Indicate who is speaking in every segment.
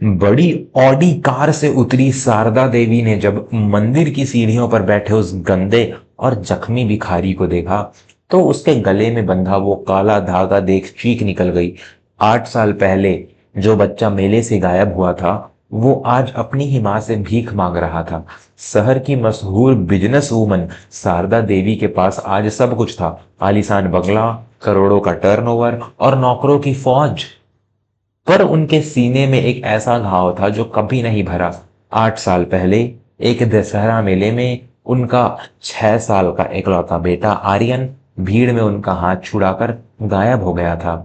Speaker 1: बड़ी Audi car से उतरी शारदा देवी ने जब मंदिर की सीढ़ियों पर बैठे उस गंदे और जख्मी भिखारी को देखा तो उसके गले में बंधा वो काला धागा देख चीख निकल गई। 8 साल पहले जो बच्चा मेले से गायब हुआ था वो आज अपनी ही माँ से भीख मांग रहा था। शहर की मशहूर बिजनेस वूमन शारदा देवी के पास आज सब कुछ था। आलीशान बंगला, करोड़ों का टर्नओवर और नौकरों की फौज। पर उनके सीने में एक ऐसा घाव था जो कभी नहीं भरा। 8 साल पहले एक दशहरा मेले में उनका 6 साल का इकलौता बेटा आर्यन भीड़ में उनका हाथ छुड़ाकर गायब हो गया था।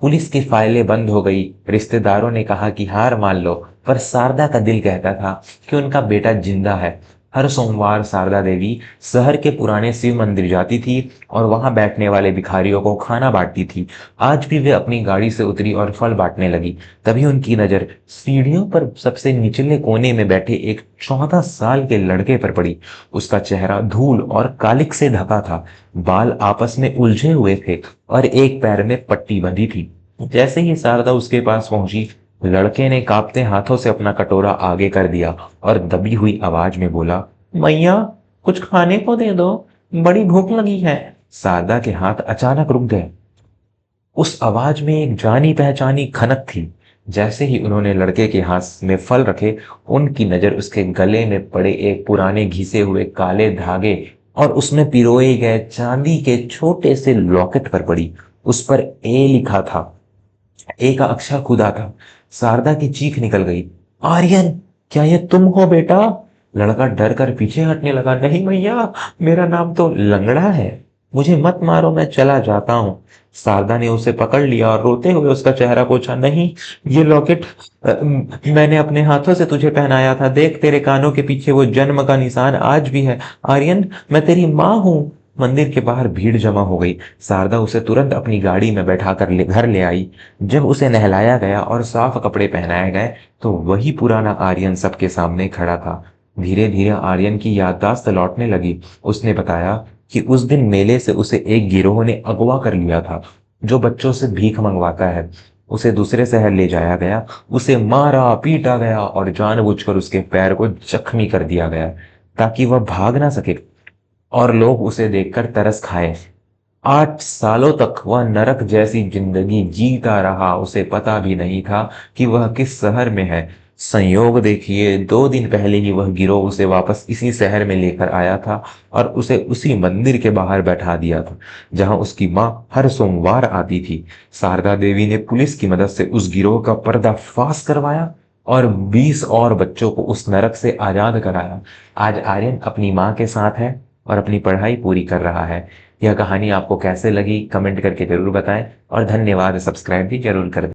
Speaker 1: पुलिस की फाइलें बंद हो गई, रिश्तेदारों ने कहा कि हार मान लो, पर शारदा का दिल कहता था कि उनका बेटा जिंदा है। हर सोमवार शारदा देवी शहर के पुराने शिव मंदिर जाती थी और वहां बैठने वाले भिखारियों को खाना बांटती थी। आज भी वे अपनी गाड़ी से उतरी और फल बांटने लगी। तभी उनकी नजर सीढ़ियों पर सबसे निचले कोने में बैठे एक 14 साल के लड़के पर पड़ी। उसका चेहरा धूल और कालिक से ढका था, बाल आपस में उलझे हुए थे और एक पैर में पट्टी बंधी थी। जैसे ही शारदा उसके पास पहुंची, लड़के ने कांपते हाथों से अपना कटोरा आगे कर दिया और दबी हुई आवाज में बोला, मैया कुछ खाने को दे दो, बड़ी भूख लगी है। शारदा के हाथ अचानक रुक गए। उस आवाज में एक जानी पहचानी खनक थी। जैसे ही उन्होंने लड़के के हाथ में फल रखे, उनकी नजर उसके गले में पड़े एक पुराने घिसे हुए काले धागे और उसमें पिरोए गए चांदी के छोटे से लॉकेट पर पड़ी। उस पर ए लिखा था। ए का अक्षर खुदा था। शारदा की चीख निकल गई, आर्यन, क्या ये तुम हो बेटा? लड़का डर कर पीछे हटने लगा। नहीं भैया, मेरा नाम तो लंगड़ा है, मुझे मत मारो, मैं चला जाता हूँ। शारदा ने उसे पकड़ लिया और रोते हुए उसका चेहरा पोंछा। नहीं, ये लॉकेट मैंने अपने हाथों से तुझे पहनाया था। देख, तेरे कानों के पीछे वो जन्म का निशान आज भी है। आर्यन, मैं तेरी माँ हूँ। मंदिर के बाहर भीड़ जमा हो गई। शारदा उसे तुरंत अपनी गाड़ी में बैठाकर घर ले आई। जब उसे नहलाया गया और साफ कपड़े पहनाए गए तो वही पुराना आर्यन सबके सामने खड़ा था। धीरे धीरे आर्यन की याददाश्त लौटने लगी। उसने बताया कि उस दिन मेले से उसे एक गिरोह ने अगवा कर लिया था जो बच्चों से भीख मंगवाता है। उसे दूसरे शहर ले जाया गया, उसे मारा पीटा गया और जानबूझकर उसके पैर को जख्मी कर दिया गया ताकि वह भाग ना सके और लोग उसे देखकर तरस खाएं। 8 सालों तक वह नरक जैसी जिंदगी जीता रहा। उसे पता भी नहीं था कि वह किस शहर में है। संयोग देखिए, 2 दिन पहले ही वह गिरोह उसे वापस इसी शहर में लेकर आया था और उसे उसी मंदिर के बाहर बैठा दिया था जहां उसकी माँ हर सोमवार आती थी। शारदा देवी ने पुलिस की मदद से उस गिरोह का पर्दाफाश करवाया और 20 और बच्चों को उस नरक से आजाद कराया। आज आर्यन अपनी माँ के साथ है और अपनी पढ़ाई पूरी कर रहा है। यह कहानी आपको कैसे लगी कमेंट करके जरूर बताएं और धन्यवाद, सब्सक्राइब भी जरूर कर दें।